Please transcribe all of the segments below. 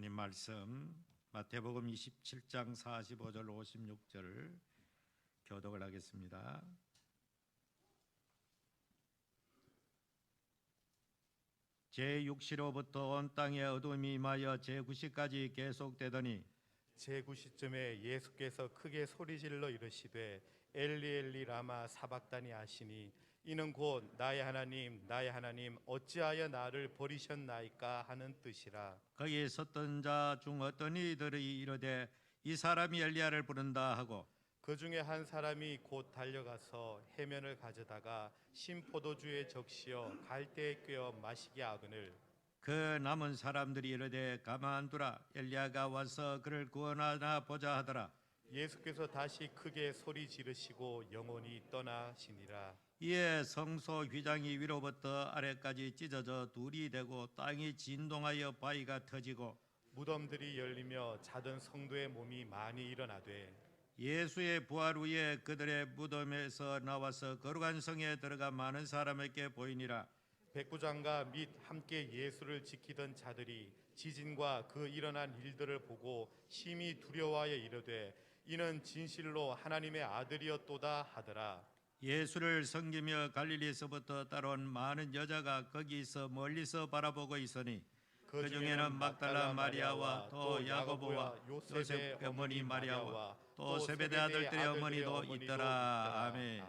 하나님 말씀 마태복음 27장 45절 56절 교독을 하겠습니다. 제6시로부터 온 땅에 어둠이 임하여 제9시까지 계속되더니 제9시쯤에 예수께서 크게 소리질러 이르시되 엘리 엘리 라마 사박다니 하시니 이는 곧 나의 하나님 어찌하여 나를 버리셨나이까 하는 뜻이라. 거기에 섰던 자 중 어떤 이들이 이르되 이 사람이 엘리야를 부른다 하고 그 중에 한 사람이 곧 달려가서 해면을 가져다가 신 포도주에 적시어 갈대에 꿰어 마시게 하거늘 그 남은 사람들이 이르되 가만두라 엘리야가 와서 그를 구원하나 보자 하더라. 예수께서 다시 크게 소리 지르시고 영원히 떠나시니라. 이에 성소 휘장이 위로부터 아래까지 찢어져 둘이 되고 땅이 진동하여 바위가 터지고 무덤들이 열리며 자던 성도의 몸이 많이 일어나되 예수의 부활 후에 그들의 무덤에서 나와서 거룩한 성에 들어가 많은 사람에게 보이니라. 백부장과 및 함께 예수를 지키던 자들이 지진과 그 일어난 일들을 보고 심히 두려워하여 이르되 이는 진실로 하나님의 아들이었도다 하더라. 예수를 섬기며 갈릴리에서부터 따라온 많은 여자가 거기서 멀리서 바라보고 있으니 그 중에는 막달라 마리아와 또 야고보와 요셉 어머니 마리아와 또 세베대 아들들의 어머니도 있더라. 아멘.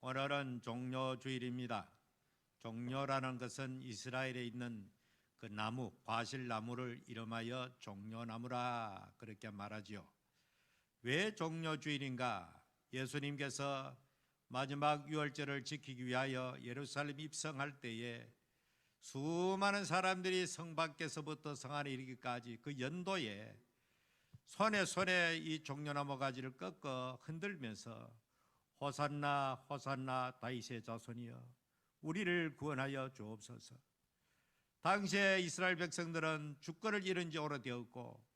오늘은 종려주일입니다. 종려라는 것은 이스라엘에 있는 그 나무, 과실나무를 이름하여 종려나무라 그렇게 말하지요. 왜 종려주일인가? 예수님께서 마지막 유월절을 지키기 위하여 예루살렘 입성할 때에 수많은 사람들이 성 밖에서부터 성 안에 이르기까지 그 연도에 손에 이 종려나무 가지를 꺾어 흔들면서 호산나 호산나 다윗의 자손이여 우리를 구원하여 주옵소서. 당시에 이스라엘 백성들은 주권을 잃은 지 오래되었고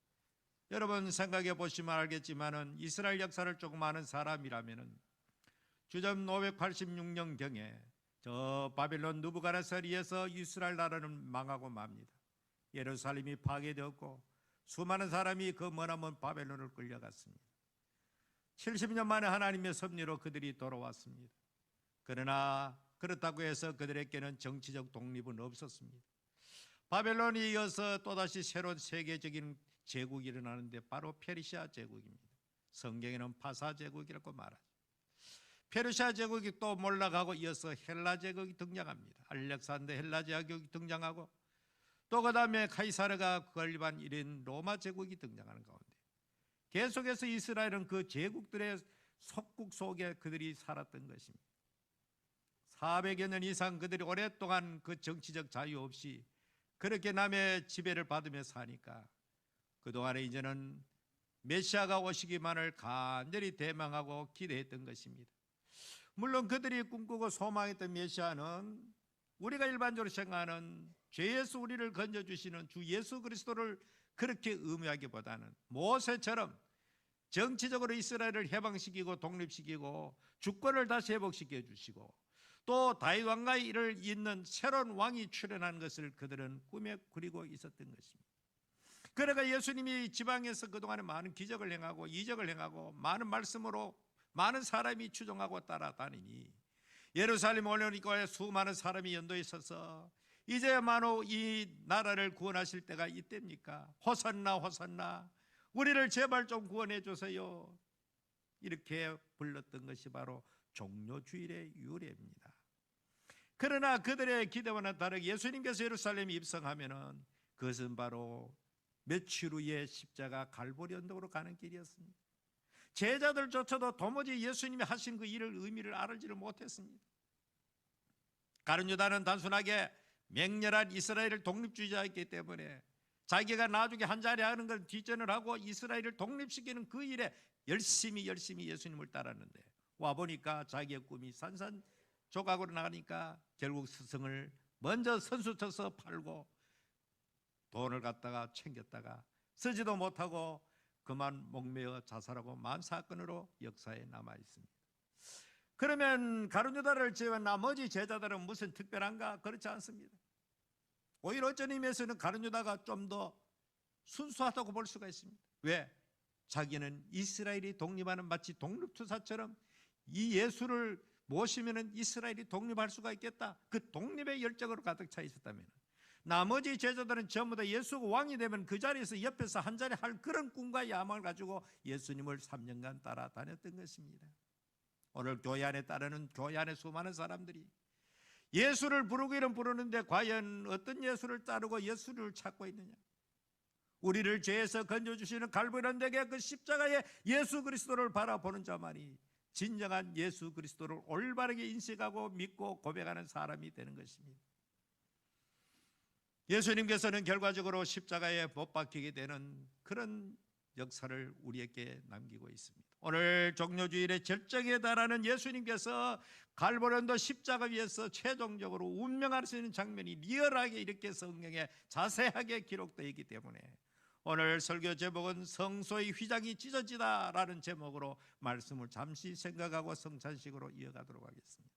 여러분 생각해 보시면 알겠지만은 이스라엘 역사를 조금 아는 사람이라면은 주전 586년경에 저 바벨론 느부갓네살에서 이스라엘 나라는 망하고 맙니다. 예루살렘이 파괴되었고 수많은 사람이 그 머나먼 바벨론을 끌려갔습니다. 70년 만에 하나님의 섭리로 그들이 돌아왔습니다. 그러나 그렇다고 해서 그들에게는 정치적 독립은 없었습니다. 바벨론에 이어서 또다시 새로운 세계적인 제국이 일어나는데 바로 페르시아 제국입니다. 성경에는 파사 제국이라고 말하죠. 페르시아 제국이 또 몰락하고 이어서 헬라 제국이 등장합니다. 알렉산더 헬라 제국이 등장하고 또 그 다음에 카이사르가 건립한 이런 로마 제국이 등장하는 가운데 계속해서 이스라엘은 그 제국들의 속국 속에 그들이 살았던 것입니다. 400여 년 이상 그들이 오랫동안 그 정치적 자유 없이 그렇게 남의 지배를 받으며 사니까 그동안에 이제는 메시아가 오시기만을 간절히 대망하고 기대했던 것입니다. 물론 그들이 꿈꾸고 소망했던 메시아는 우리가 일반적으로 생각하는 죄에서 우리를 건져주시는 주 예수 그리스도를 그렇게 의미하기보다는 모세처럼 정치적으로 이스라엘을 해방시키고 독립시키고 주권을 다시 회복시켜 주시고 또 다윗 왕가의 일을 잇는 새로운 왕이 출현하는 것을 그들은 꿈에 그리고 있었던 것입니다. 그러니까 예수님이 지방에서 그동안에 많은 기적을 행하고 이적을 행하고 많은 말씀으로 많은 사람이 추종하고 따라다니니 예루살렘 올려니까 수많은 사람이 연도에 있어서 이제야말로 이 나라를 구원하실 때가 이때입니까? 호산나 호산나 우리를 제발 좀 구원해 주세요. 이렇게 불렀던 것이 바로 종려주일의 유래입니다. 그러나 그들의 기대와는 다르게 예수님께서 예루살렘에 입성하면은 그것은 바로 며칠 후에 십자가 갈보리 언덕으로 가는 길이었습니다. 제자들조차도 도무지 예수님이 하신 그 일을 의미를 알지를 못했습니다. 가룟 유다는 단순하게 맹렬한 이스라엘을 독립주의자였기 때문에 자기가 나중에 한 자리 하는 걸 뒷전을 하고 이스라엘을 독립시키는 그 일에 열심히 예수님을 따랐는데 와보니까 자기의 꿈이 산산조각으로 나가니까 결국 스승을 먼저 선수 쳐서 팔고 돈을 갖다가 챙겼다가 쓰지도 못하고 그만 목매어 자살하고 만 사건으로 역사에 남아 있습니다. 그러면 가룟 유다를 제외한 나머지 제자들은 무슨 특별한가? 그렇지 않습니다. 오히려 어쩐 의미에서는 가룟 유다가 좀 더 순수하다고 볼 수가 있습니다. 왜? 자기는 이스라엘이 독립하는 마치 독립투사처럼 이 예수를 모시면 이스라엘이 독립할 수가 있겠다, 그 독립의 열정으로 가득 차 있었다면, 나머지 제자들은 전부 다 예수가 왕이 되면 그 자리에서 옆에서 한 자리 할 그런 꿈과 야망을 가지고 예수님을 3년간 따라다녔던 것입니다. 오늘 교회 안에 따르는 교회 안에 수많은 사람들이 예수를 부르기는 부르는데 과연 어떤 예수를 따르고 예수를 찾고 있느냐? 우리를 죄에서 건져주시는 갈보리산대의 그 십자가의 예수 그리스도를 바라보는 자만이 진정한 예수 그리스도를 올바르게 인식하고 믿고 고백하는 사람이 되는 것입니다. 예수님께서는 결과적으로 십자가에 못 박히게 되는 그런 역사를 우리에게 남기고 있습니다. 오늘 종료주일의 절정에 달하는 예수님께서 갈보리산도 십자가 위에서 최종적으로 운명하시는 장면이 리얼하게 이렇게 성경에 자세하게 기록되어 있기 때문에 오늘 설교 제목은 성소의 휘장이 찢어지다라는 제목으로 말씀을 잠시 생각하고 성찬식으로 이어가도록 하겠습니다.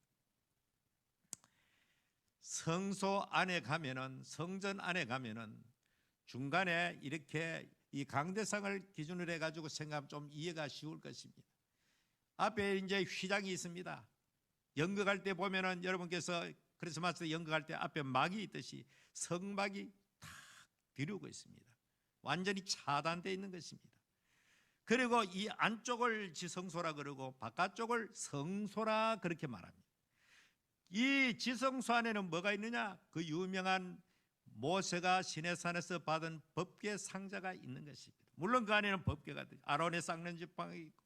성소 안에 가면은, 성전 안에 가면은 중간에 이렇게 이 강대상을 기준으로 해가지고 생각하면 좀 이해가 쉬울 것입니다. 앞에 이제 휘장이 있습니다. 연극할 때 보면은 여러분께서 크리스마스 연극할 때 앞에 막이 있듯이 성막이 탁 뒤르고 있습니다. 완전히 차단되어 있는 것입니다. 그리고 이 안쪽을 지성소라 그러고 바깥쪽을 성소라 그렇게 말합니다. 이 지성소 안에는 뭐가 있느냐? 그 유명한 모세가 시내산에서 받은 법궤 상자가 있는 것입니다. 물론 그 안에는 법궤가 아론의 쌍난 지팡이 있고,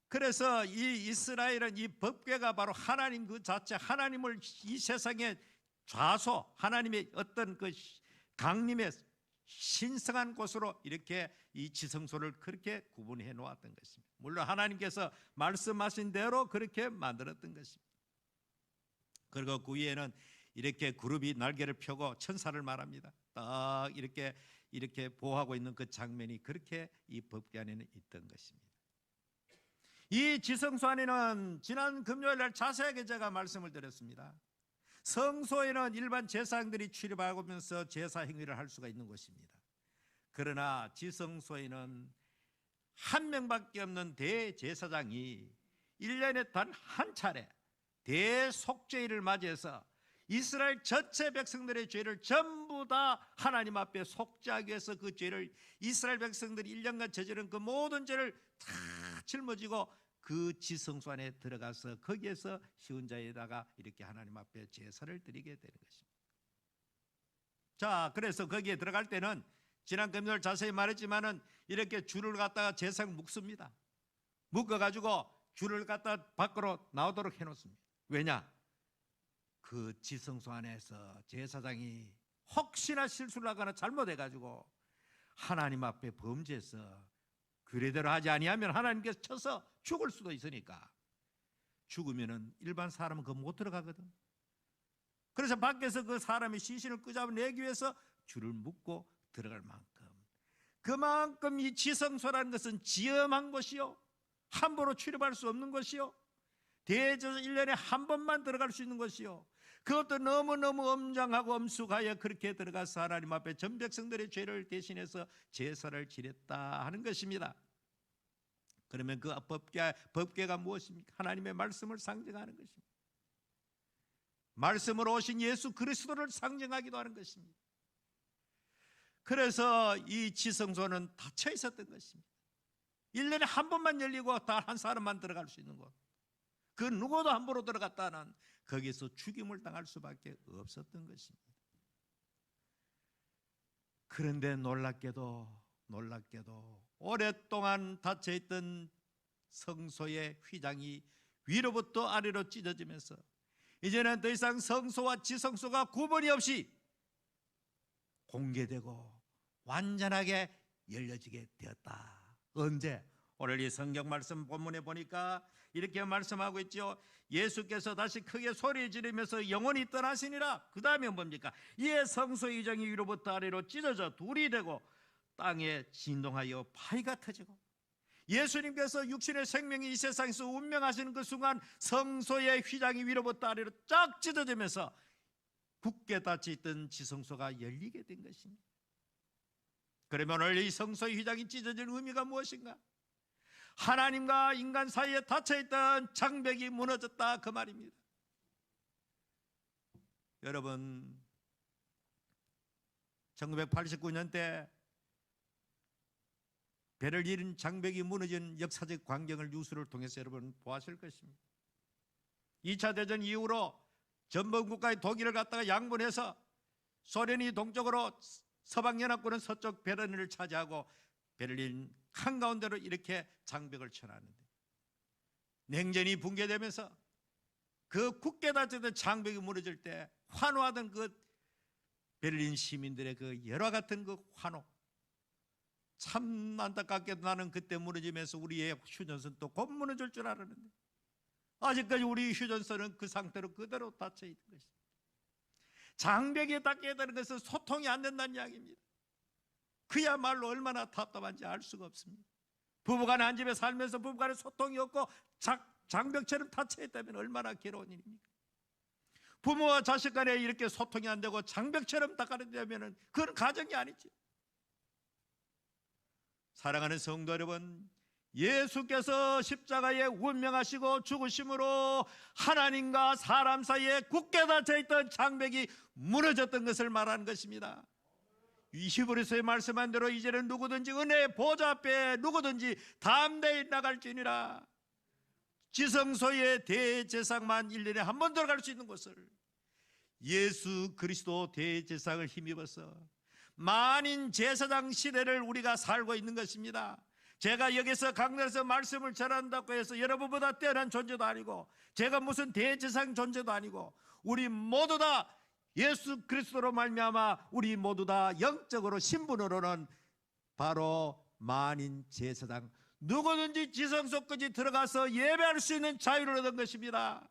그래서 이 이스라엘은 이 법궤가 바로 하나님 그 자체, 하나님을 이 세상의 좌소, 하나님의 어떤 그 강림의 신성한 곳으로 이렇게 이 지성소를 그렇게 구분해 놓았던 것입니다. 물론 하나님께서 말씀하신 대로 그렇게 만들었던 것입니다. 그리고 그 위에는 이렇게 그룹이 날개를 펴고 천사를 말합니다. 딱 이렇게 보호하고 있는 그 장면이 그렇게 이 법궤 안에는 있던 것입니다. 이 지성소 안에는 지난 금요일 날 자세하게 제가 말씀을 드렸습니다. 성소에는 일반 제사장들이 출입하면서 제사 행위를 할 수가 있는 곳입니다. 그러나 지성소에는 한 명밖에 없는 대제사장이 1년에 단 한 차례 대속죄일을 맞이해서 이스라엘 전체 백성들의 죄를 전부 다 하나님 앞에 속죄하기 위해서 그 죄를 이스라엘 백성들이 1년간 저지른 그 모든 죄를 다 짊어지고 그 지성소 안에 들어가서 거기에서 쉬운 자에다가 이렇게 하나님 앞에 제사를 드리게 되는 것입니다. 자, 그래서 거기에 들어갈 때는 지난 금요일 자세히 말했지만은 이렇게 줄을 갖다가 제사장 묶습니다. 묶어가지고 줄을 갖다 밖으로 나오도록 해놓습니다. 왜냐? 그 지성소 안에서 제사장이 혹시나 실수를 하거나 잘못해가지고 하나님 앞에 범죄해서 그래대로 하지 아니하면 하나님께서 쳐서 죽을 수도 있으니까, 죽으면은 일반 사람은 그거 못 들어가거든. 그래서 밖에서 그 사람의 시신을 끄잡아내기 위해서 줄을 묶고 들어갈 만큼, 그만큼 이 지성소라는 것은 지엄한 곳이요, 함부로 출입할 수 없는 곳이요, 대제사 1년에 한 번만 들어갈 수 있는 곳이요, 그것도 너무너무 엄장하고 엄숙하여 그렇게 들어가서 하나님 앞에 전 백성들의 죄를 대신해서 제사를 지냈다 하는 것입니다. 그러면 그 법궤가 무엇입니까? 하나님의 말씀을 상징하는 것입니다. 말씀으로 오신 예수 그리스도를 상징하기도 하는 것입니다. 그래서 이 지성소는 닫혀 있었던 것입니다. 1년에 한 번만 열리고 단 한 사람만 들어갈 수 있는 곳, 그 누구도 함부로 들어갔다는 거기서 죽임을 당할 수밖에 없었던 것입니다. 그런데 놀랍게도 오랫동안 닫혀있던 성소의 휘장이 위로부터 아래로 찢어지면서 이제는 더 이상 성소와 지성소가 구분이 없이 공개되고 완전하게 열려지게 되었다. 언제? 오늘 이 성경 말씀 본문에 보니까 이렇게 말씀하고 있죠. 예수께서 다시 크게 소리 지르면서 영원히 떠나시니라. 그 다음에 뭡니까? 이에 성소의 휘장이 위로부터 아래로 찢어져 둘이 되고 땅에 진동하여 바위가 터지고, 예수님께서 육신의 생명이 이 세상에서 운명하시는 그 순간 성소의 휘장이 위로부터 아래로 쫙 찢어지면서 굳게 닫혀 있던 지성소가 열리게 된 것입니다. 그러면 오늘 이 성소의 휘장이 찢어질 의미가 무엇인가? 하나님과 인간 사이에 닫혀있던 장벽이 무너졌다, 그 말입니다. 여러분, 1989년 때 베를린 장벽이 무너진 역사적 광경을 뉴스를 통해서 여러분 보았을 것입니다. 2차 대전 이후로 전범국가의 독일을 갖다가 양분해서 소련이 동쪽으로, 서방연합군은 서쪽 베를린을 차지하고 베를린 한가운데로 이렇게 장벽을 쳐놨는데, 냉전이 붕괴되면서 그 굳게 닫혔던 장벽이 무너질 때 환호하던 그 베를린 시민들의 그 열화 같은 그 환호, 참 안타깝게도 나는 그때 무너지면서 우리의 휴전선 또 곧 무너질 줄 알았는데 아직까지 우리 휴전선은 그 상태로 그대로 닫혀 있는 것입니다. 장벽이 닫혀 있다는 것은 소통이 안 된다는 이야기입니다. 그야말로 얼마나 답답한지 알 수가 없습니다. 부부간에 한 집에 살면서 부부간에 소통이 없고 장벽처럼 닫혀 있다면 얼마나 괴로운 일입니까? 부모와 자식 간에 이렇게 소통이 안 되고 장벽처럼 닫아되면 그건 가정이 아니지. 사랑하는 성도 여러분, 예수께서 십자가에 운명하시고 죽으심으로 하나님과 사람 사이에 굳게 닫혀있던 장벽이 무너졌던 것을 말하는 것입니다. 히브리서에 말씀한 대로 이제는 누구든지 은혜의 보좌 앞에 누구든지 담대히 나갈지니라. 지성소의 대제사장만 1년에 한 번 들어갈 수 있는 곳을 예수 그리스도 대제사장을 힘입어서 만인 제사장 시대를 우리가 살고 있는 것입니다. 제가 여기서 강단에서 말씀을 전한다고 해서 여러분보다 뛰어난 존재도 아니고 제가 무슨 대제사장 존재도 아니고 우리 모두 다 예수 그리스도로 말미암아 우리 모두 다 영적으로 신분으로는 바로 만인 제사장, 누구든지 지성소까지 들어가서 예배할 수 있는 자유를 얻은 것입니다.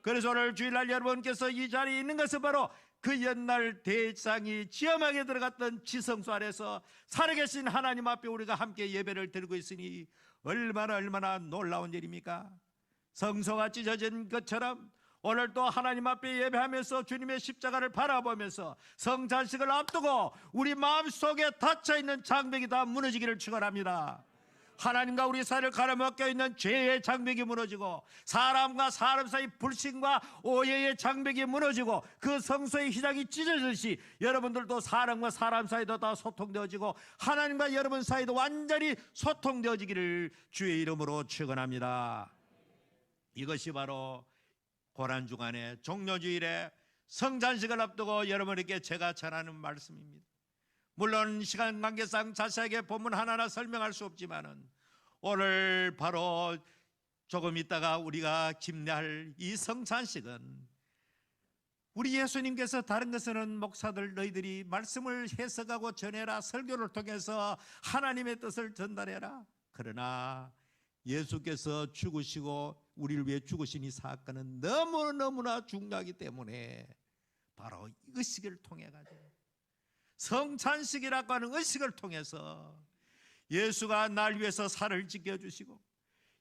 그래서 오늘 주일날 여러분께서 이 자리에 있는 것은 바로 그 옛날 대제사장이 지엄하게 들어갔던 지성소 안에서 살아계신 하나님 앞에 우리가 함께 예배를 드리고 있으니 얼마나 놀라운 일입니까? 성소가 찢어진 것처럼 오늘 또 하나님 앞에 예배하면서 주님의 십자가를 바라보면서 성찬식을 앞두고 우리 마음속에 닫혀있는 장벽이 다 무너지기를 축원합니다. 하나님과 우리 사이를 가로막혀 있는 죄의 장벽이 무너지고 사람과 사람 사이 불신과 오해의 장벽이 무너지고 그 성소의 휘장이 찢어지듯이 여러분들도 사람과 사람 사이도 다 소통되어지고 하나님과 여러분 사이도 완전히 소통되어지기를 주의 이름으로 축원합니다. 이것이 바로 고난주간의 종료주일에 성찬식을 앞두고 여러분에게 제가 전하는 말씀입니다. 물론 시간 관계상 자세하게 본문 하나하나 설명할 수 없지만은 오늘 바로 조금 있다가 우리가 집례할 이 성찬식은 우리 예수님께서 다른 것은 목사들 너희들이 말씀을 해석하고 전해라, 설교를 통해서 하나님의 뜻을 전달해라. 그러나 예수께서 죽으시고 우리를 위해 죽으신 이 사건은 너무나 중요하기 때문에 바로 이 의식을 통해 가지고 성찬식이라고 하는 의식을 통해서 예수가 날 위해서 살을 지켜주시고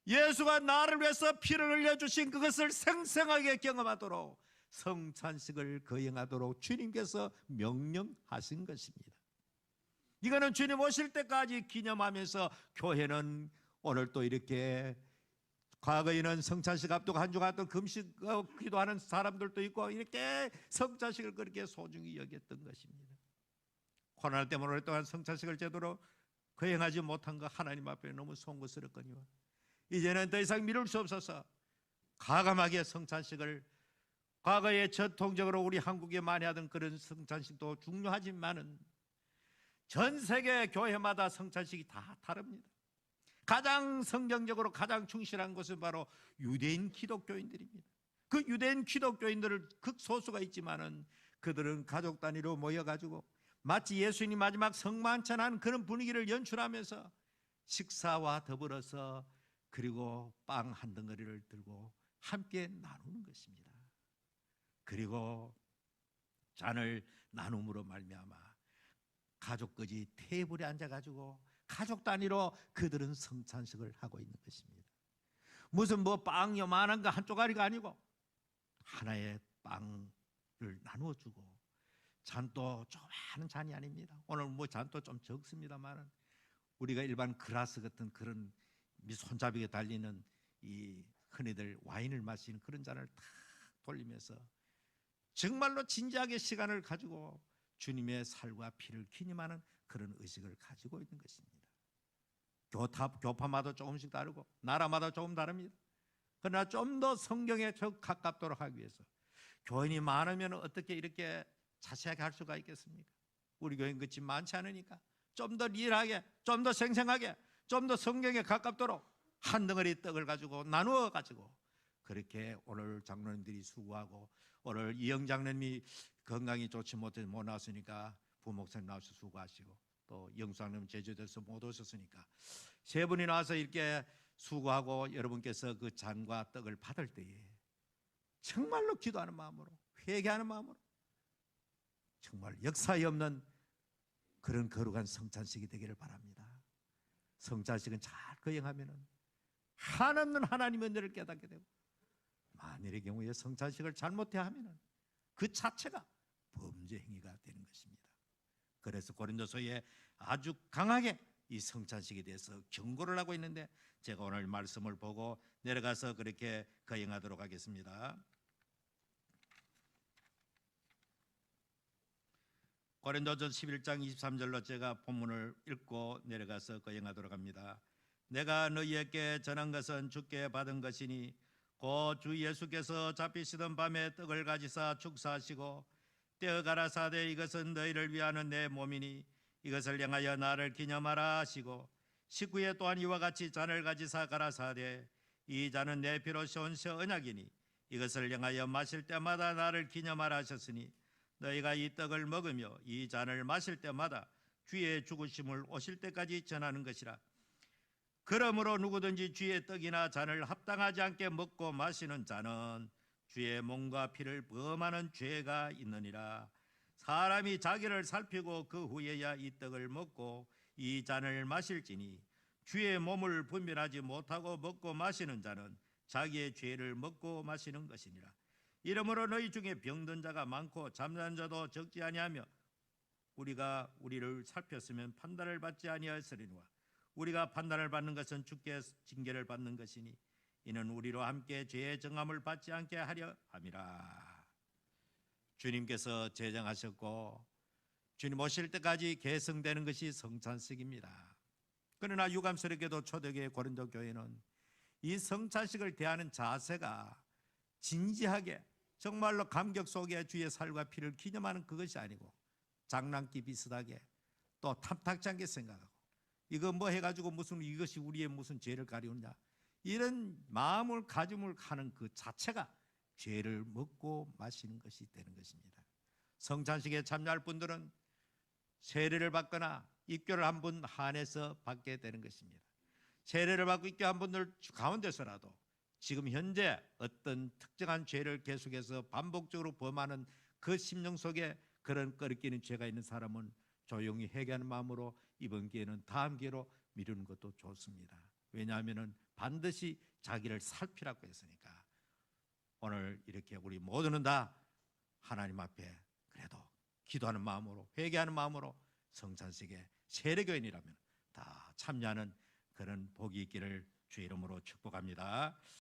예수가 나를 위해서 피를 흘려주신 그것을 생생하게 경험하도록 성찬식을 거행하도록 주님께서 명령하신 것입니다. 이거는 주님 오실 때까지 기념하면서 교회는 오늘 또 이렇게 과거에는 성찬식 앞두고 한 주간 동안 금식 기도하는 사람들도 있고 이렇게 성찬식을 그렇게 소중히 여겼던 것입니다. 코로나 때문에 오랫동안 성찬식을 제대로 거행하지 못한 거 하나님 앞에 너무 송구스럽거니와 이제는 더 이상 미룰 수 없어서 과감하게 성찬식을, 과거에 전통적으로 우리 한국에 많이 하던 그런 성찬식도 중요하지만은 전 세계 교회마다 성찬식이 다 다릅니다. 가장 성경적으로 가장 충실한 것은 바로 유대인 기독교인들입니다. 그 유대인 기독교인들을 극소수가 있지만은 그들은 가족 단위로 모여가지고 마치 예수님 마지막 성만찬한 그런 분위기를 연출하면서 식사와 더불어서 그리고 빵 한 덩어리를 들고 함께 나누는 것입니다. 그리고 잔을 나눔으로 말미암아 가족까지 테이블에 앉아가지고 가족 단위로 그들은 성찬식을 하고 있는 것입니다. 무슨 뭐 빵 요만한 거 한 쪼가리가 아니고 하나의 빵을 나누어주고 잔도 조그마한 잔이 아닙니다. 오늘 뭐 잔도 좀 적습니다만은 우리가 일반 그라스 같은 그런 손잡이에 달리는 이 흔히들 와인을 마시는 그런 잔을 탁 돌리면서 정말로 진지하게 시간을 가지고 주님의 살과 피를 기념하는 그런 의식을 가지고 있는 것입니다. 교파마다 조금씩 다르고 나라마다 조금 다릅니다. 그러나 좀 더 성경에 가깝도록 하기 위해서 교인이 많으면 어떻게 이렇게 자세하게 할 수가 있겠습니까? 우리 교인 그렇지 많지 않으니까 좀 더 리얼하게, 좀 더 생생하게, 좀 더 성경에 가깝도록 한 덩어리 떡을 가지고 나누어 가지고 그렇게 오늘 장로님들이 수고하고 오늘 이영 장로님이 건강이 좋지 못해서 못 나왔으니까 부목사님 나와서 수고하시고 또 영수장님 제주도에서 못 오셨으니까 세 분이 나와서 이렇게 수고하고 여러분께서 그 잔과 떡을 받을 때에 정말로 기도하는 마음으로 회개하는 마음으로 정말 역사에 없는 그런 거룩한 성찬식이 되기를 바랍니다. 성찬식은 잘 거행하면은 한없는 하나님의 은혜를 깨닫게 되고 만일의 경우에 성찬식을 잘못해 하면은 그 자체가 범죄 행위가 되는 것입니다. 그래서 고린도서에 아주 강하게 이 성찬식에 대해서 경고를 하고 있는데 제가 오늘 말씀을 보고 내려가서 그렇게 거행하도록 하겠습니다. 고린도전 11장 23절로 제가 본문을 읽고 내려가서 거행하도록 합니다. 내가 너희에게 전한 것은 주께 받은 것이니 곧 주 예수께서 잡히시던 밤에 떡을 가지사 축사하시고 떼어 가라사대 이것은 너희를 위하는 내 몸이니 이것을 향하여 나를 기념하라 하시고 식후에 또한 이와 같이 잔을 가지사 가라사대 이 잔은 내 피로 세운 새 언약이니 이것을 향하여 마실 때마다 나를 기념하라 하셨으니 너희가 이 떡을 먹으며 이 잔을 마실 때마다 주의 죽으심을 오실 때까지 전하는 것이라. 그러므로 누구든지 주의 떡이나 잔을 합당하지 않게 먹고 마시는 자는 주의 몸과 피를 범하는 죄가 있느니라. 사람이 자기를 살피고 그 후에야 이 떡을 먹고 이 잔을 마실지니 주의 몸을 분별하지 못하고 먹고 마시는 자는 자기의 죄를 먹고 마시는 것이니라. 이러므로 너희 중에 병든 자가 많고 잠자는 자도 적지 아니하며 우리가 우리를 살폈으면 판단을 받지 아니하였으리니와 우리가 판단을 받는 것은 주께 징계를 받는 것이니 이는 우리로 함께 죄의 정함을 받지 않게 하려 함이라. 주님께서 제정하셨고 주님 오실 때까지 계승되는 것이 성찬식입니다. 그러나 유감스럽게도 초대교회 고린도 교회는 이 성찬식을 대하는 자세가 진지하게 정말로 감격 속에 주의 살과 피를 기념하는 그것이 아니고 장난기 비슷하게 또 탐탁지 않게 생각하고 이거 뭐 해가지고 무슨 이것이 우리의 무슨 죄를 가리우냐 이런 마음을 가짐을 하는 그 자체가 죄를 먹고 마시는 것이 되는 것입니다. 성찬식에 참여할 분들은 세례를 받거나 입교를 한 분 한해서 받게 되는 것입니다. 세례를 받고 입교 한 분들 가운데서라도 지금 현재 어떤 특정한 죄를 계속해서 반복적으로 범하는 그 심령 속에 그런 꺼리끼는 죄가 있는 사람은 조용히 회개하는 마음으로 이번 기회는 다음 기회로 미루는 것도 좋습니다. 왜냐하면 반드시 자기를 살피라고 했으니까 오늘 이렇게 우리 모두는 다 하나님 앞에 그래도 기도하는 마음으로 회개하는 마음으로 성찬식에 세례교인이라면 다 참여하는 그런 복이 있기를 주의 이름으로 축복합니다.